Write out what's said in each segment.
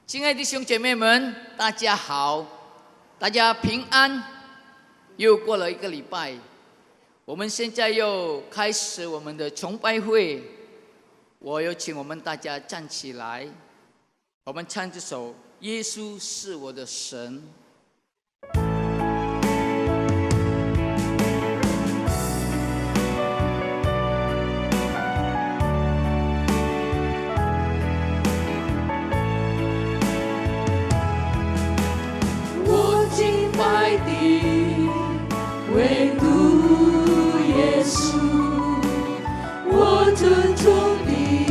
亲爱的弟兄姐妹们，大家好，大家平安。又过了一个礼拜，我们现在又开始我们的崇拜会。我有请我们大家站起来，我们唱这首《耶稣是我的神》。唯独耶稣，我尊重你。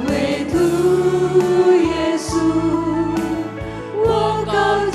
唯独耶稣，我高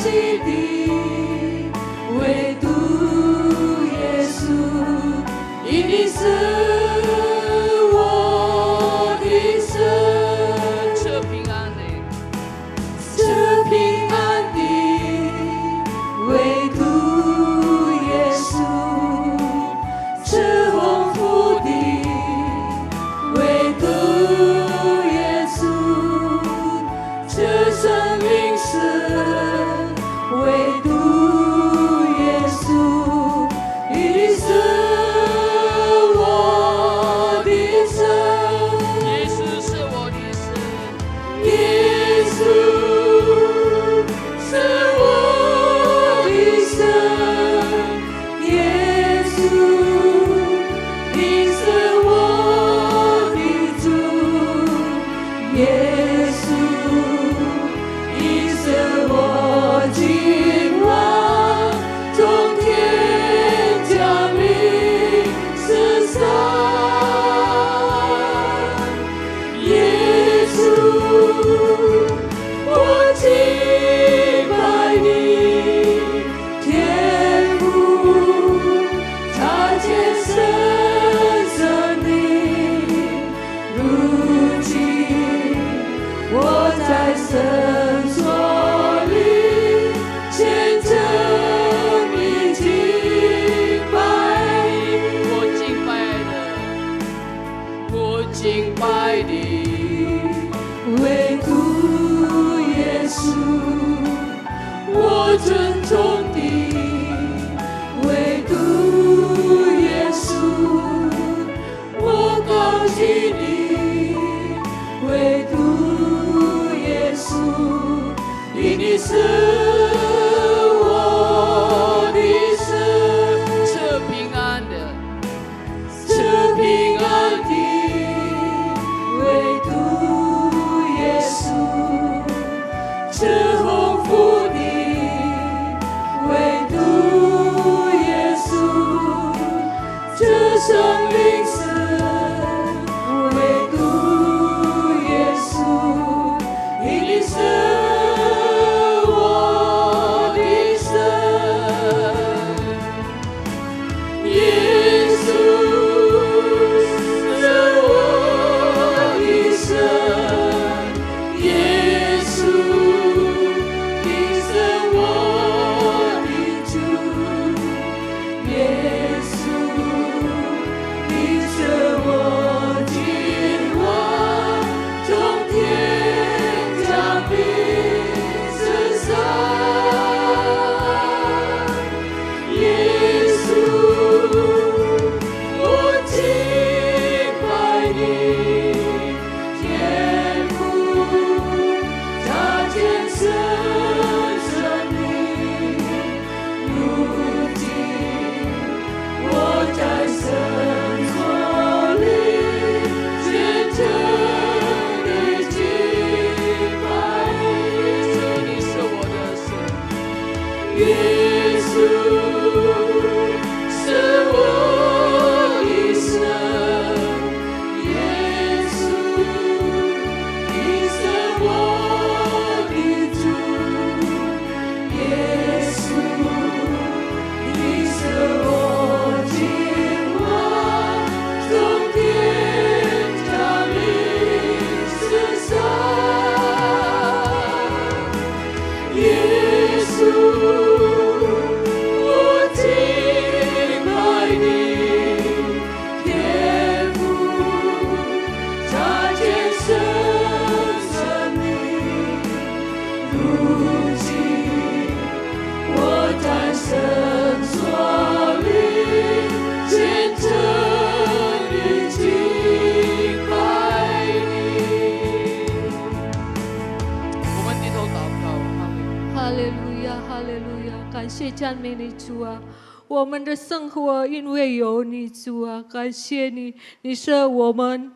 谢赞美你主啊！我们的生活因为有你主啊，感谢你，你说我们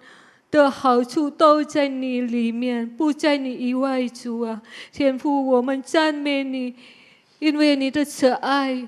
的好处都在你里面，不在你以外主啊！天父，我们赞美你，因为你的慈爱，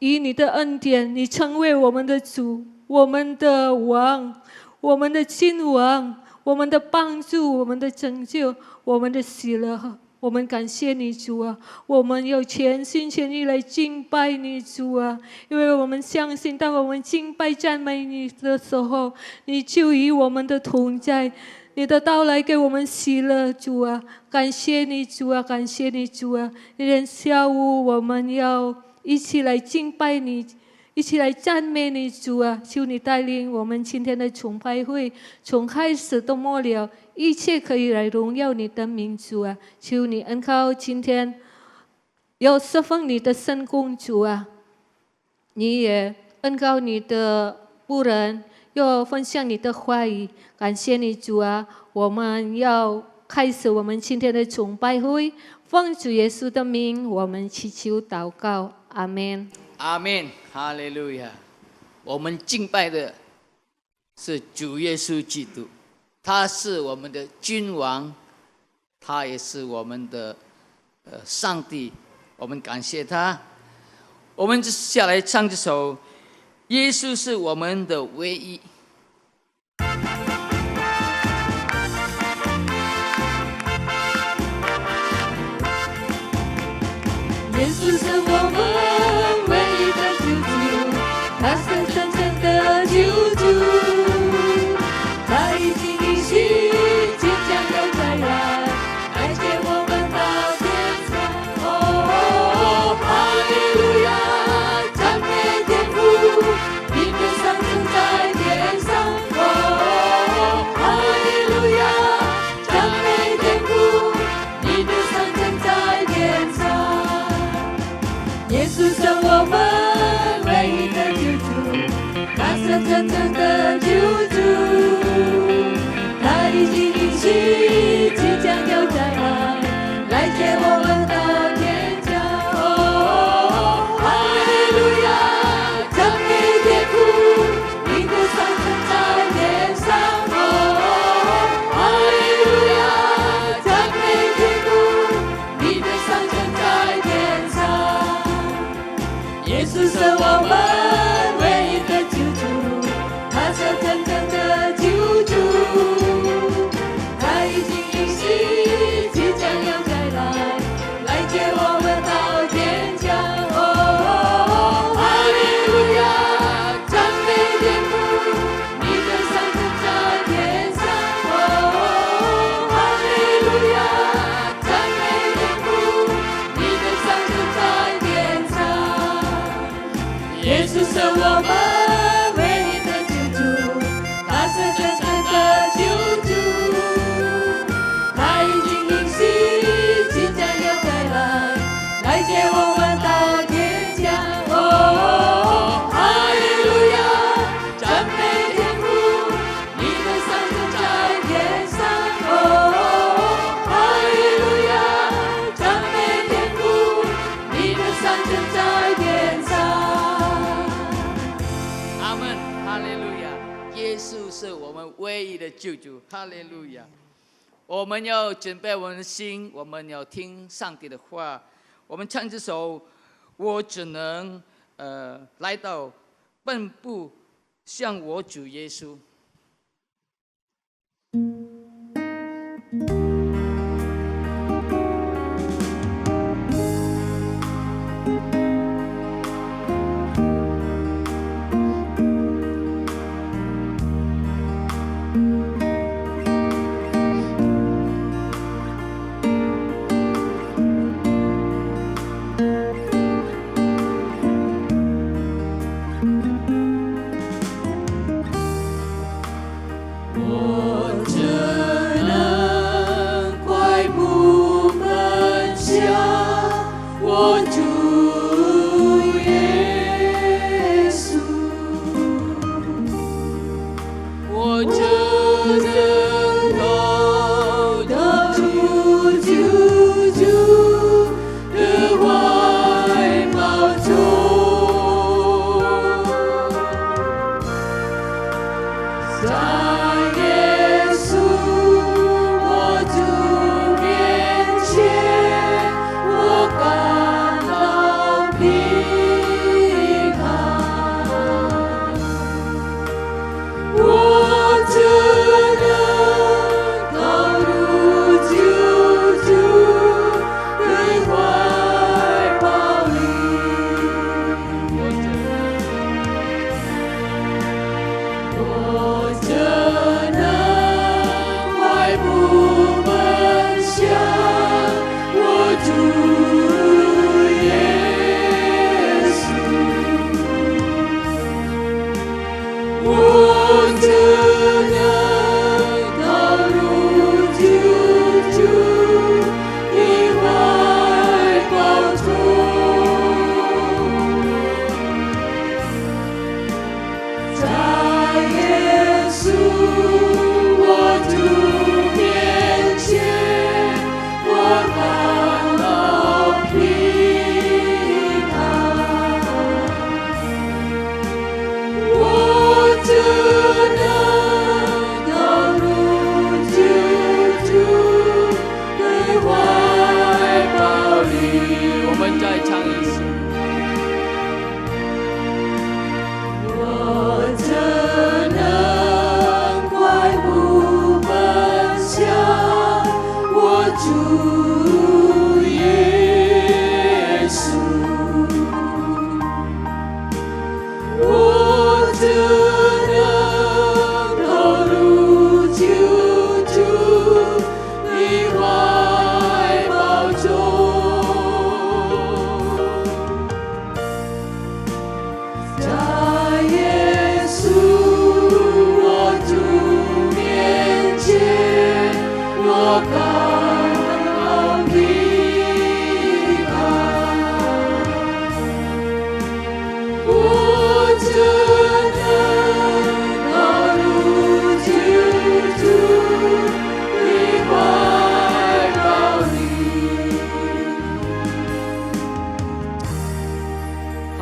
以你的恩典，你成为我们的主，我们的王，我们的君王，我们的帮助，我们的拯救，我们的喜乐。我们感谢你主啊，我们要全心全意来敬拜你主啊，因为我们相信当我们敬拜赞美你的时候，你就与我们的同在，你的到来给我们喜乐主啊，感谢你主啊，感谢你主啊！今天下午我们要一起来敬拜你，一起来赞美你主啊！求你带领我们今天的崇拜会，从开始到末了，一切可以来荣耀你的名主啊！求你恩膏今天要释放你的圣工主啊！你也恩膏你的仆人，要分享你的话语。感谢你主啊！我们要开始我们今天的崇拜会，奉主耶稣的名，我们祈求祷告，阿们。阿门，哈利路亚！我们敬拜的是主耶稣基督，他是我们的君王，他也是我们的上帝。我们感谢他。我们接下来唱这首《耶稣是我们的唯一》。耶稣是我们唯一的救主，他是真正的救主，他已经应许即将要再来，来接我们到天上。哦，哈利路亚，赞美天父，你的上升在天上。哦，哈利路亚，赞美天父，你的上升在天上。耶稣是我们唯一的救主，他是真正的救主，他已经应许即将要再来，来接我们到天家。哦，哈利路亚，赞美天父，你的上升在天上。哦，哈利路亚，赞美天父，你的上升在天上。耶稣是我们唯一的救主，他是真正的救主，他已经应许即将要再来，来接我们到天家。哦，哈利路亚，赞美天父，你的上升在天上。哦，哈利路亚，赞美天父，你的上升在天上。耶稣是我们唯一的救主，他是真正的救主，他已经应许即将要再来，来接我们到天家。哦，哈利路亚，赞美天父，你的上升在天上。哦，哈利路亚，赞美天父，你的上升在天上。阿门，哈利路亚！耶稣是我们唯一的救主，哈利路亚！我们要准备我们的心，我们要听上帝的话。我们唱这首《我只能来到奔步向我主耶稣》。的主的话。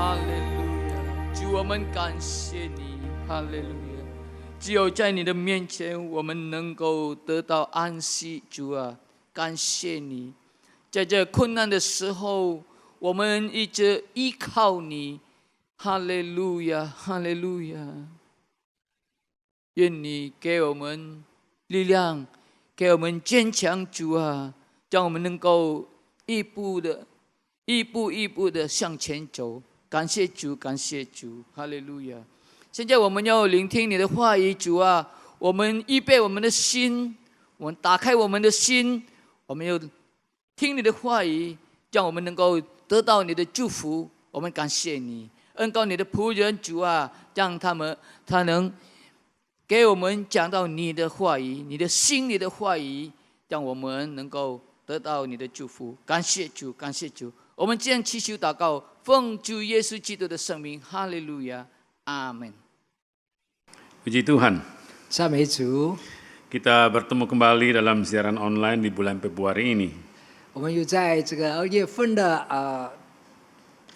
哈利路亚！主，我们感谢你，哈利路亚！只有在你的面前，我们能够得到安息。主啊，感谢你，在这困难的时候，我们一直依靠你。哈利路亚，哈利路亚！愿你给我们力量，给我们坚强，主啊，让我们能够一步一步的向前走。感谢主，感谢主，哈利路亚！现在我们要聆听你的话语，主啊，我们预备我们的心，我们打开我们的心，我们要听你的话语，让我们能够得到你的祝福。我们感谢你，恩膏你的仆人主啊，让他能给我们讲到你的话语，你的心里的话语，让我们能够得到你的祝福。感谢主，感谢主。我们这样祈求祷告，奉主耶稣基督的圣名，哈利路亚，阿门。Puji Tuhan, 赞美主， kita bertemu kembali dalam siaran online di bulan Februari ini. 我们又在这个2月份的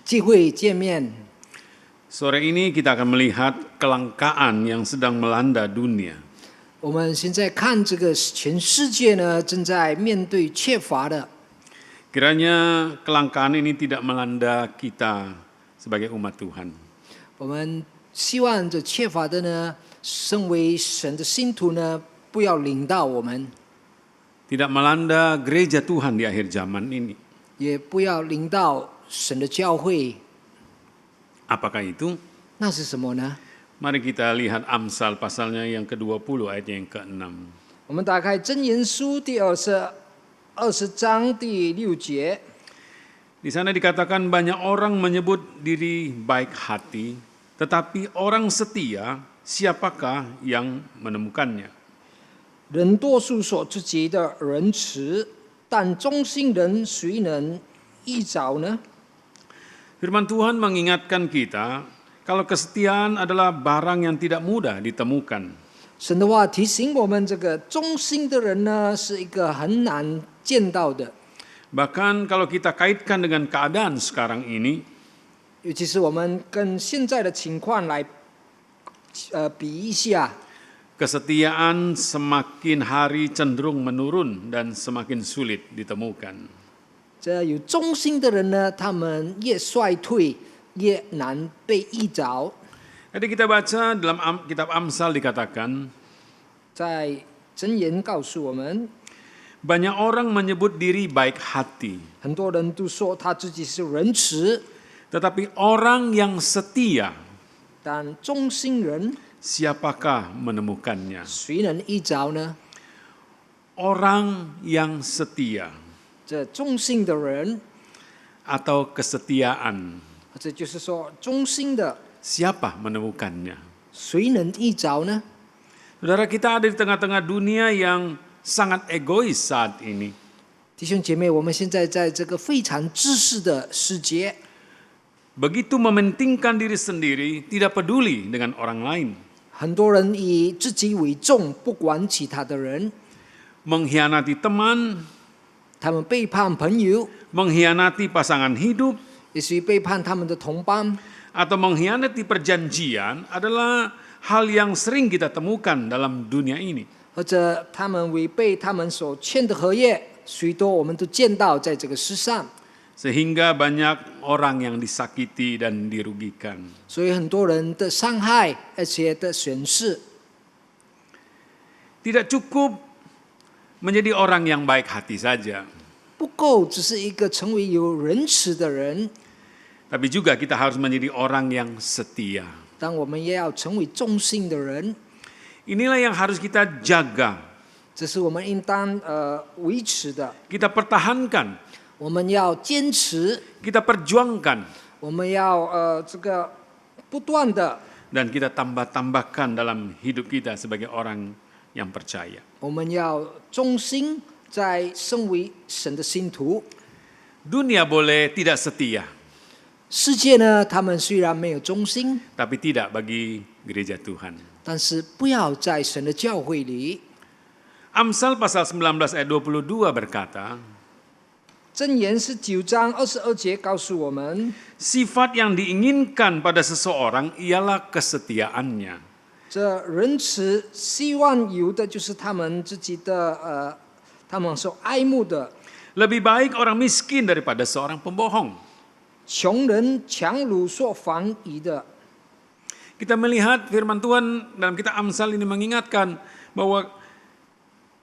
聚会见面。 Sore ini kita akan melihat kelangkaan yang sedang melanda dunia. 我们现在看这个全世界呢，正在面对缺乏的。 Kiranya kelangkaan ini tidak melanda kita sebagai umat Tuhan. 我们希望这缺乏的呢，身为神的信徒呢，不要领到我们， Tidak melanda gereja Tuhan di akhir zaman ini. 也不要领到神的教会。 Apakah itu? 那是什么呢？ Mari kita lihat Amsal pasalnya yang ke-20 ayat yang ke-6. 我们打开箴言书第20章第6节。 Di sana dikatakan banyak orang menyebut diri baik hati, tetapi orang setia siapakah yang menemukannya? 人多数说自己的仁慈，但忠心人谁能一找呢？ Firman Tuhan mengingatkan kita kalau kesetiaan adalah barang yang tidak mudah ditemukan. 神的话提醒我们，这个忠心的人呢，是一个很难见到的。 Bahkan kalau kita kaitkan dengan keadaan sekarang ini, 尤其是我们跟现在的情况来比一下， kesetiaan semakin hari cenderung menurun dan semakin sulit ditemukan. 这有忠心的人呢，他们越衰退，越难被依找。 Jadi kita baca dalam kitab Amsal dikatakan, 在箴言告诉我们， banyak orang menyebut diri baik hati, 很多人都说他自己是仁慈， tetapi orang yang setia, 但忠心人 siapakah menemukannya? 谁能依找呢？ Orang yang setia 这忠心的人， atau kesetiaan, 这就是说忠心的， siapa menemukannya? 谁能依找呢？ Saudara, kita ada di tengah-tengah dunia yang sangat egois saat ini. 弟兄姐妹，我们现在在这个非常自私的世界， Begitu mementingkan diri sendiri, tidak peduli dengan orang lain. 很多人以自己为重，不管其他的人， Mengkhianati teman, 他们背叛朋友， mengkhianati pasangan hidup, 也是背叛他们的同伴， atau mengkhianati perjanjian adalah hal yang sering kita temukan dalam dunia ini. 或者他们违背他们所签的合约，许多我们都见到在这个世上。 Sehingga banyak orang yang disakiti dan dirugikan. 所以很多人的伤害，而且的损失， Tidak cukup menjadi orang yang baik hati saja, 不够只是一个成为有仁慈的人， tapi juga kita harus menjadi orang yang setia. 但我们也要成为忠心的人。 Inilah yang harus kita jaga, 这是我们应当维持的， kita pertahankan, 我们要坚持， kita perjuangkan, 我们要这个不断的， dan kita tambah-tambahkan dalam hidup kita sebagai orang yang percaya. 我们要忠心，在身为神的信徒。 Dunia boleh tidak setia, 世界呢，他们虽然没有忠心， tapi tidak bagi gereja Tuhan. 但是不要在神的教会里。 Amsal pasal 19 ayat 22 berkata, 箴言19章22节告诉我们， sifat yang diinginkan pada seseorang ialah kesetiaannya. 这仁慈希望有的就是他们自己的他们所爱慕的。 Lebih baik orang miskin daripada seorang pembohong. 穷人强如所防夷的。 Kita melihat firman Tuhan dalam kitab Amsal ini mengingatkan bahwa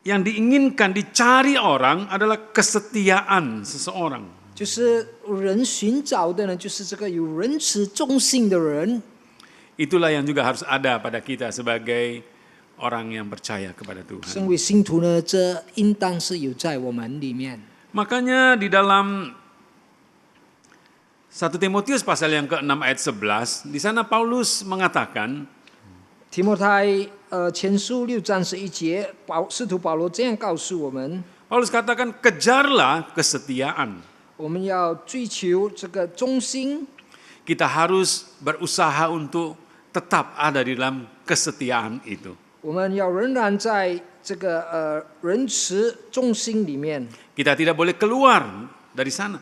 yang diinginkan, dicari orang adalah kesetiaan seseorang. 就是人寻找的呢，就是这个有仁慈忠信的人。 Itulah yang juga harus ada pada kita sebagai orang yang percaya kepada 身 Tuhan. 为信徒呢，这应当是有在我们里面。 Makanya di dalam 1 Timotius pasal yang ke-6 ayat 11, di sana Paulus mengatakan, 提摩太前书6章11节，使徒保罗这样告诉我们： Paulus katakan, kejarlah kesetiaan. 我们要追求这个忠心， Kita harus berusaha untuk tetap ada di dalam kesetiaan itu. 我们要仍然在这个仁慈忠心里面， Kita tidak boleh keluar dari sana.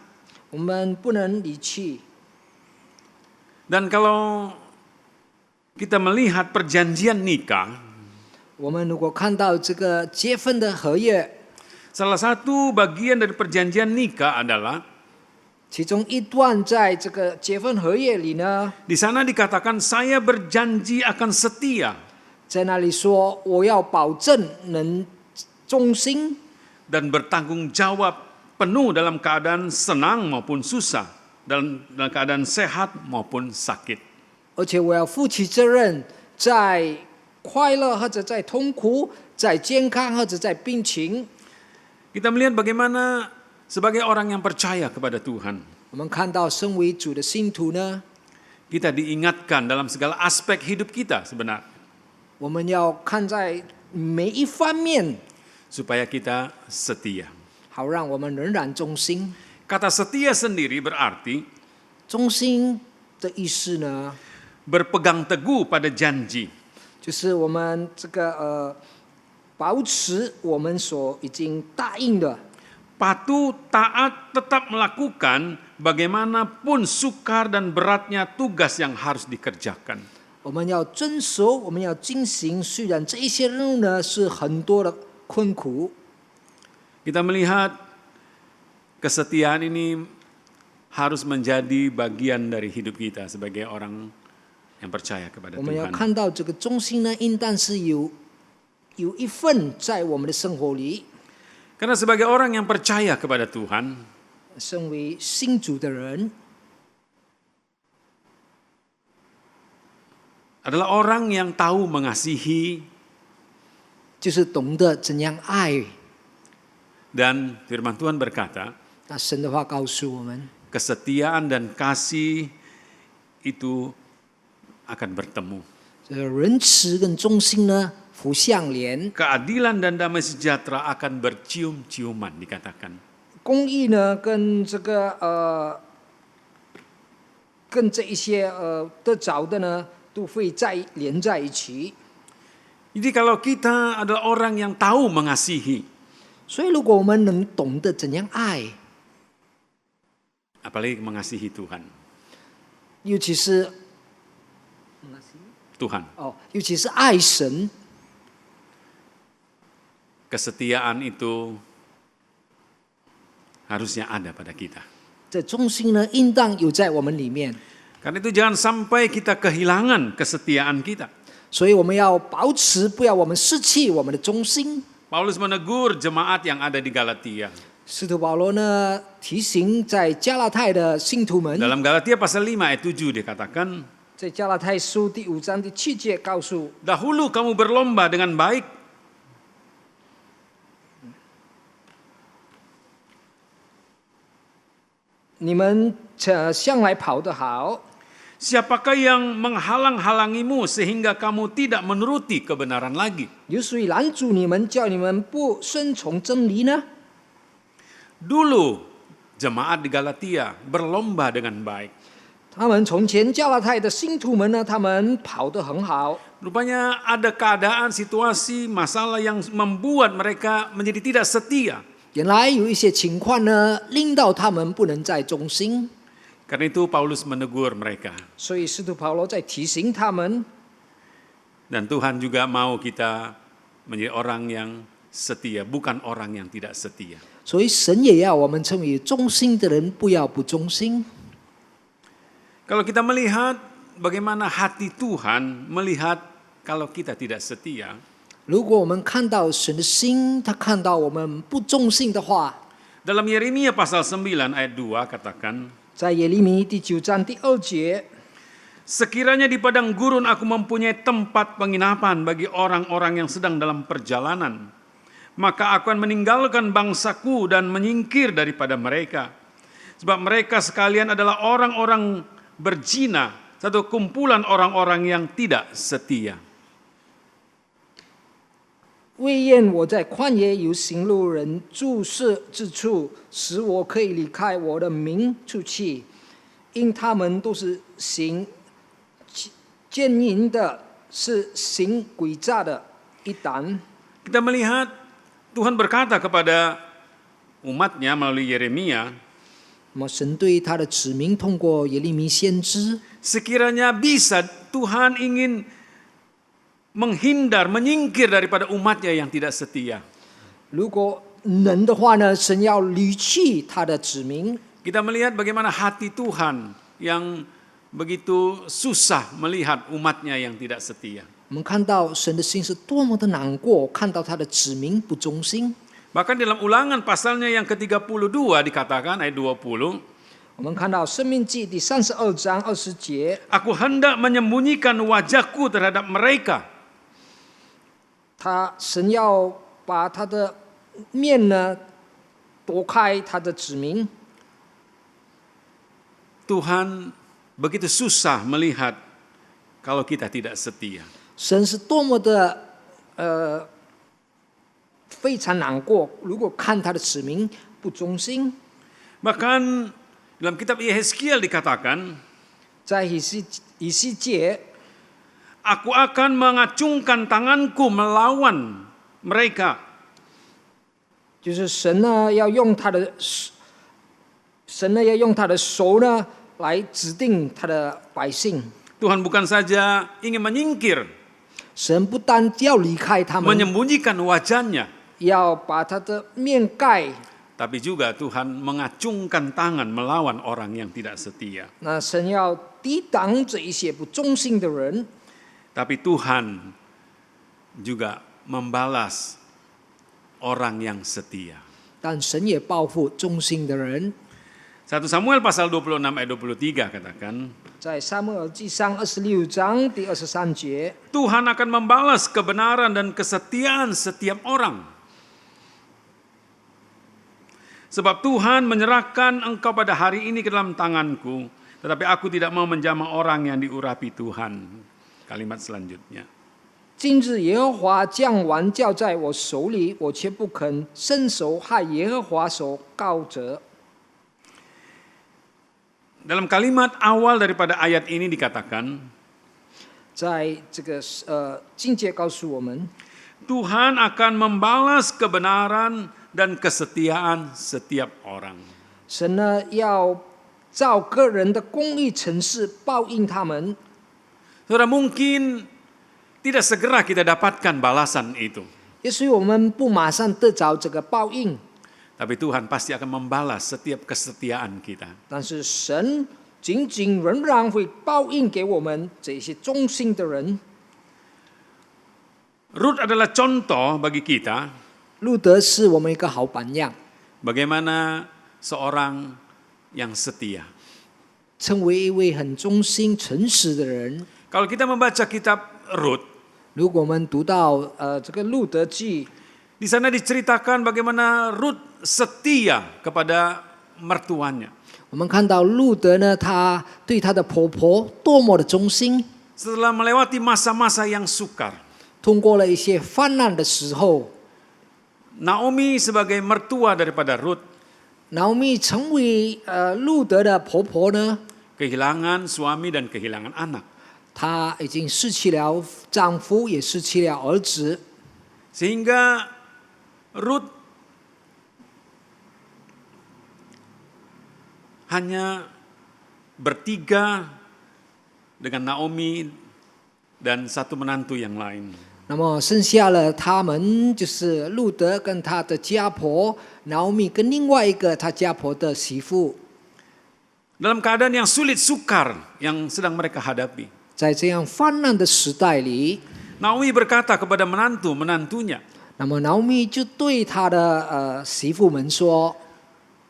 我们不能离弃。 Dan kalau kita melihat perjanjian nikah, 我们如果看到这个结婚的合约， salah satu bagian dari perjanjian nikah adalah 其中一段在这个结婚合约里呢， di sana dikatakan saya berjanji akan setia 在那里说我要保证能忠心， dan bertanggung jawab penuh dalam keadaan senang maupun susah, dalam keadaan sehat maupun sakit. 而且我要负起责任，在快乐或者在痛苦，在健康或者在病情。 Kita melihat bagaimana sebagai orang yang percaya kepada Tuhan, 我们看到身为主的信徒呢， kita diingatkan dalam segala aspek hidup kita sebenarnya, 我们要看在每一方面， supaya kita setia. 好让我们仍然忠心。 Kata setia sendiri berarti 忠心的意思呢， berpegang teguh pada janji, 就是我们这个保持我们所已经答应的， patuh, taat, tetap melakukan bagaimanapun sukar dan beratnya tugas yang harus dikerjakan. 我们要遵守，我们要进行。虽然这一些任务呢是很多的困苦， Kita melihat kesetiaan ini harus menjadi bagian dari hidup kita sebagai orang yang percaya kepada 我们要 Tuhan. 看到这个忠心呢，应当是有一份在我们的生活里。 Karena sebagai orang yang percaya kepada Tuhan, 身为信主的人， adalah orang yang tahu mengasihi, 就是懂得怎样爱。 dan firman Tuhan berkata, 那神的话告诉我们， kesetiaan dan kasih itu akan bertemu. 这个仁慈跟忠心呢，互相连。 Keadilan dan damai sejahtera akan bercium-ciuman dikatakan. 公义呢，跟这个跟这一些得着的呢，都会连在一起。 Jadi kalau kita adalah orang yang tahu mengasihi, 所以，如果我们能懂得怎样爱， apalagi mengasihi Tuhan, 尤其是 Tuhan, 尤其是爱神， kesetiaan itu harusnya ada pada kita. 这忠心呢，应当有在我们里面。 Karena itu jangan sampai kita kehilangan kesetiaan kita. 所以我们要保持，不要我们失去我们的忠心。 Paulus menegur jemaat yang ada di Galatia. 使徒保罗呢提醒在加拉太的信徒们， Dalam Galatia pasal 5 ayat 7 dikatakan, 在加拉太书第5章第7节告诉， dahulu kamu berlomba dengan baik, 你们向来跑得好， siapakah yang menghalang-halangimu sehingga kamu tidak menuruti kebenaran lagi? 有谁拦阻你们，叫你们不顺从真理呢？ Dulu jemaat di Galatia berlomba dengan baik. 他们从前加拉太的信徒们呢，他们跑得很好， Rupanya ada keadaan, situasi, masalah yang membuat mereka menjadi tidak setia. 原来有一些情况呢，令到他们不能再忠心， Karena itu Paulus menegur mereka. 所以使徒保罗在提醒他们。 Dan Tuhan juga mau kita menjadi orang yang setia, bukan orang yang tidak setia. 所以神也要我们成为忠心的人，不要不忠心。 Kalau kita melihat bagaimana hati Tuhan melihat kalau kita tidak setia, 如果我们看到神的心，他看到我们不忠心的话， dalam Yeremia pasal 9 ayat 2 katakan, 在耶利米第9章第2节， sekiranya di padang gurun aku mempunyai tempat penginapan bagi orang-orang yang sedang dalam perjalanan, maka aku akan meninggalkan bangsaku dan menyingkir daripada mereka. Sebab mereka sekalian adalah orang-orang berzina, satu kumpulan orang-orang yang tidak setia. 为愿我在旷野有行路人住宿之处，使我可以离开我的民出去，因他们都是行奸淫的，是行诡诈的一党。 Kita melihat Tuhan berkata kepada umatnya melalui Yeremia, 那么神对他的子民通过耶利米先知， sekiranya bisa Tuhan ingin menghindar, menyingkir daripada umatnya yang tidak setia. 如果能的话呢，神要离弃他的子民。 Kita melihat bagaimana hati Tuhan yang begitu susah melihat umatnya yang tidak setia. 我们看到神的心是多么的难过，看到他的子民不忠心。 Bahkan dalam ulangan pasalnya yang ke-32 dikatakan ayat 20, 我们看到《生命记》第32章20节， aku hendak menyembunyikan wajahku terhadap mereka. 神要把他的面呢躲开他的子民。 Tuhan begitu susah melihat kalau kita tidak setia. 神是多么的非常难过，如果看他的子民不忠心。 Bahkan dalam kitab Yehezkiel dikatakan, 在以西结， aku akan mengacungkan tanganku melawan mereka. 就是神呢要用他的手呢来指定他的百姓。 Tuhan bukan saja ingin menyingkir, 神不但要离开他们， menyembunyikan wajahnya, 要把他的面盖。 tapi juga Tuhan mengacungkan tangan melawan orang yang tidak setia. 那神要抵挡这一些不忠心的人， Tapi Tuhan juga membalas orang yang setia. 但神也报复忠心的人。 1 Samuel pasal 26 ayat 23 katakan, 在撒母耳记上26章第23节， Tuhan akan membalas kebenaran dan kesetiaan setiap orang. Sebab Tuhan menyerahkan engkau pada hari ini ke dalam tanganku, tetapi aku tidak mau menjamah orang yang diurapi Tuhan. Kalimat selanjutnya. 今日耶和华将王交在我手里，我却不肯伸手害耶和华所膏者。 Dalam kalimat awal daripada ayat ini dikatakan, 在这个经节告诉我们， Tuhan akan membalas kebenaran dan kesetiaan setiap orang. 神呢要照个人的公义诚实报应他们。 Saudara, mungkin tidak segera kita dapatkan balasan itu. 也许我们不马上得着这个报应， Tapi Tuhan pasti akan membalas setiap kesetiaan kita. 但是神仅仅仍然会报应给我们这些忠心的人。 Rut adalah contoh bagi kita 路德是我们一个好榜样， bagaimana seorang yang setia. 成为一位很忠心诚实的人。 Kalau kita membaca kitab Rut, 如果我们读到这个路德记， di sana diceritakan bagaimana Rut setia kepada mertuanya. 我们看到路德呢，她对她的婆婆多么的忠心。 Setelah melewati masa-masa yang sukar, 通过了一些患难的时候， Naomi sebagai mertua daripada Rut Naomi 成为路德的婆婆呢， kehilangan suami dan kehilangan anak. 她已经失去了丈夫，也失去了儿子， Sehingga Rut hanya bertiga dengan Naomi dan satu menantu yang lain. 那么剩下了他们就是路德跟他的家婆拿俄米跟另外一个他家婆的媳妇， Dalam keadaan yang sulit sukar yang sedang mereka hadapi. 在这样泛滥的时代里， Naomi berkata kepada menantunya. 那么拿俄米就对他的媳妇们说，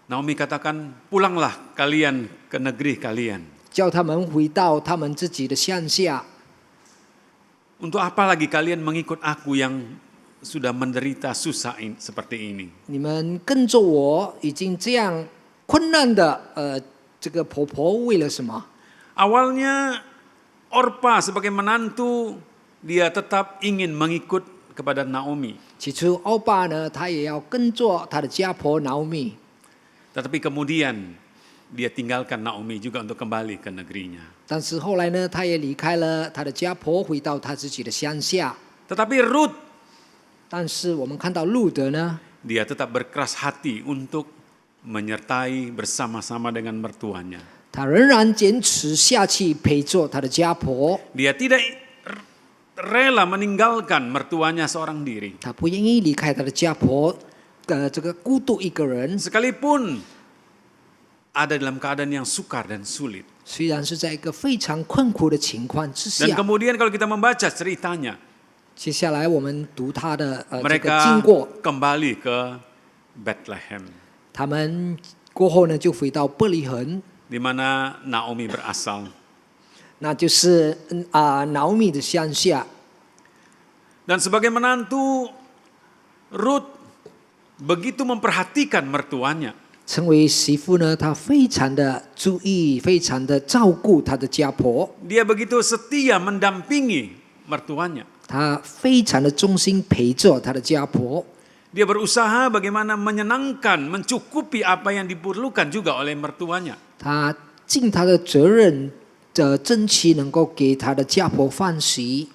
Naomi katakan, pulanglah kalian ke negeri kalian. 叫他们回到他们自己的乡下。 Untuk apa lagi kalian mengikut aku yang sudah menderita susah seperti ini? 你们跟着我已经这样困难的这个婆婆为了什么？ Awalnya Orpa sebagai menantu, dia tetap ingin mengikut kepada Naomi. 起初欧巴呢，他也要跟着他的家婆拿俄米， Tetapi kemudian dia tinggalkan Naomi juga untuk kembali ke negerinya. 但是后来呢，他也离开了他的家婆，回到他自己的乡下。 Tetapi Ruth, 但是我们看到路德呢， dia tetap berkeras hati untuk menyertai bersama-sama dengan mertuanya. 他仍然坚持下去陪着他的家婆， Dia tidak rela meninggalkan mertuanya seorang diri. 他不愿意离开他的家婆，这个孤独一个人。 Sekalipun ada dalam keadaan yang sukar dan sulit. 虽然是在一个非常困苦的情况之 Dan 下， kemudian kalau kita membaca ceritanya, 接下来我们读他的这个 mereka 经过， kembali ke Bethlehem, 他们过后呢就回到伯利恒， di mana Naomi berasal. 那就是拿俄米的乡下。 Dan sebagai menantu, Ruth begitu memperhatikan mertuanya. 成为媳妇呢，她非常的注意，非常的照顾她的家婆， Dia begitu setia mendampingi mertuanya. 她非常的忠心陪着她的家婆。 Dia berusaha bagaimana menyenangkan, mencukupi apa yang diperlukan juga oleh mertuanya. 她尽她的责任，争取能够给她的家婆饭食。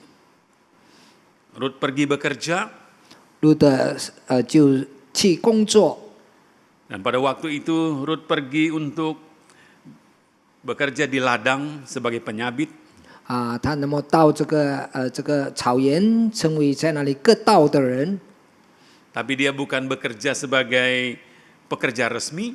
Ruth pergi bekerja, 路德就去工作， dan pada waktu itu Ruth pergi untuk bekerja di ladang sebagai penyabit. 她那么到这个草原，成为在那里割稻的人， Tapi dia bukan bekerja sebagai pekerja resmi,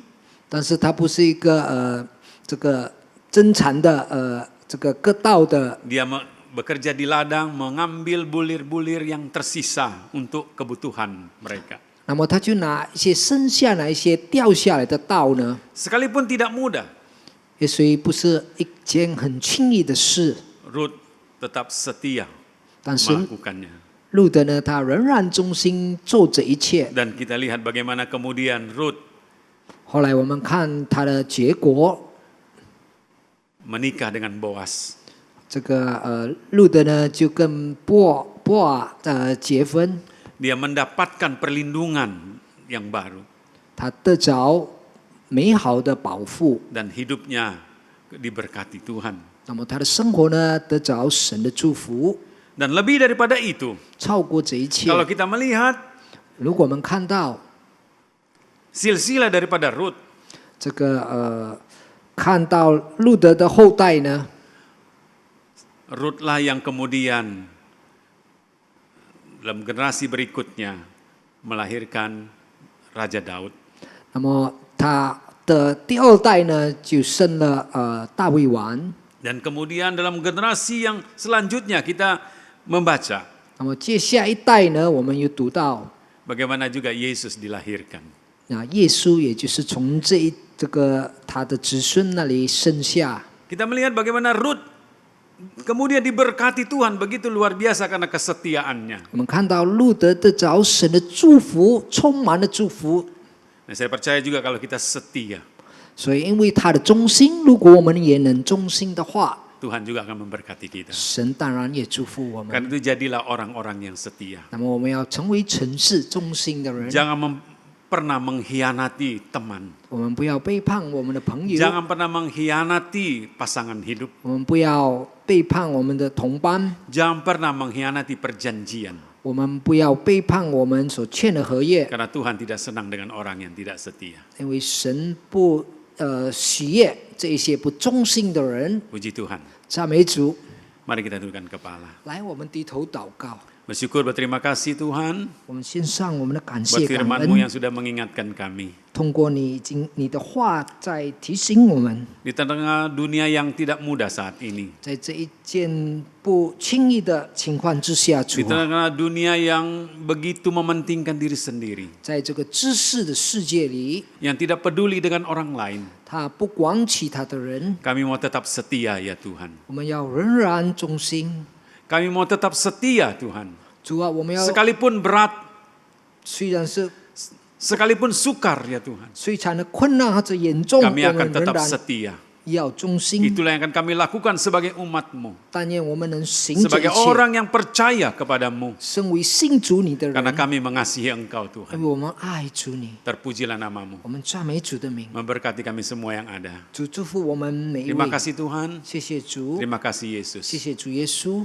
但是她不是一个这个正常的这个割稻的。 dia bekerja di ladang mengambil bulir-bulir yang tersisa untuk kebutuhan mereka. 那么他就拿一些剩下来一些掉下来的稻呢， Sekalipun tidak mudah, 也所以不是一件很轻易的事。 Ruth tetap setia 但是 melakukannya. 路德呢，他仍然忠心做这一切。 Dan kita lihat bagaimana kemudian Ruth 后来我们看他的结果， menikah dengan Boas. 这个路德呢就跟波尔结婚， Dia mendapatkan perlindungan yang baru 他得着美好的保护， dan hidupnya diberkati Tuhan. 那么他的生活呢得着神的祝福。 Dan lebih daripada itu, 超过这一切， kalau kita melihat 如果我们看到 silsilah daripada Ruth, 这个看到路德的后代呢， Ruth lah yang kemudian dalam generasi berikutnya melahirkan Raja Daud. 那么他的第二代呢就生了大卫王。 Dan kemudian dalam generasi yang selanjutnya kita membaca 那么接下一代呢，我们又读到 bagaimana juga Yesus dilahirkan. 那耶稣也就是从这个他的子孙那里生下。 Kita melihat bagaimana Ruth kemudian diberkati Tuhan begitu luar biasa karena kesetiaannya. 我们看到路德得着神的祝福，充满了祝福。 Nah, saya percaya juga kalau kita setia, 所以因为他的忠心，如果我们也能忠心的话， Tuhan juga akan memberkati kita. 神当然也祝福我们。 Karena itu jadilah orang-orang yang setia. 那么我们要成为诚实忠心的人， Jangan pernah mengkhianati teman. 我们不要背叛我们的朋友， Jangan pernah mengkhianati pasangan hidup. 我们不要背叛我们的同伴， Jangan pernah mengkhianati perjanjian. 我们不要背叛我们所签的合约， Karena Tuhan tidak senang dengan orang yang tidak setia. 因为神不喜悦这一些不忠心的人。 Puji Tuhan. 赞美主， Mari kita tundukkan kepala. 来，我们低头祷告， Bersyukur berterima kasih Tuhan 我们献上我们的感 buat 谢感 firman-Mu 恩。 yang sudah mengingatkan kami. 通过你的话在提醒我们， Di tengah dunia yang tidak mudah saat ini. 在这一件不轻易的情况之下，主 Di 啊， tengah dunia yang begitu mementingkan diri sendiri. 在这个知识的世界里， Yang tidak peduli dengan orang lain. 他不管其他的人， Kami mau tetap setia ya Tuhan. 我们要仍然忠心。 Kami mau tetap setia Tuhan. 主啊，我们要 Sekalipun berat, 虽然是 sekalipun sukar ya Tuhan. 虽然的困难或者严重，我 Kami akan 们仍 tetap 然 setia. 要忠心。 Itulah yang akan kami lakukan sebagai umat-Mu. 但愿我们能行这一 Sebagai 切， orang yang percaya kepadamu. 身为信主你的人， Karena kami mengasihi Engkau 因 Tuhan. 为我们爱主你， Terpujilah namamu. 我们赞美主的名。 Memberkati kami semua yang ada. 主祝福我们每一 Terima 位， kasih Tuhan. 谢谢主， Terima kasih 谢 Yesus. 谢主耶稣。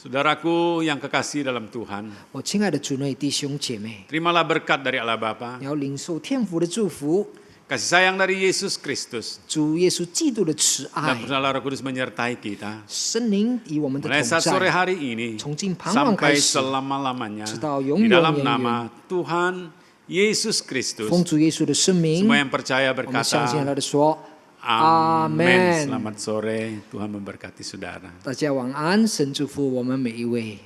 Saudaraku yang kekasih dalam Tuhan. 我亲爱的主内弟兄姐妹， Terimalah berkat dari Allah Bapa. 你要领受天父的祝福， Kasih sayang dari Yesus Kristus. 主耶稣基督的慈 Dan 爱， bersama Roh Kudus menyertai kita. 圣灵与我们的 Mulai 同 saat sore 在， hari ini. 从今傍晚 Sampai 开始， selama-lamanya. 直到永 Di 永 dalam 远远。 nama Tuhan Yesus Kristus. 奉主耶稣的圣名， Semua yang percaya 我们相信 berkata. 他的说， Amin. Amen. Selamat sore. Tuhan memberkati saudara. 大家晚安，神祝福我们每一位。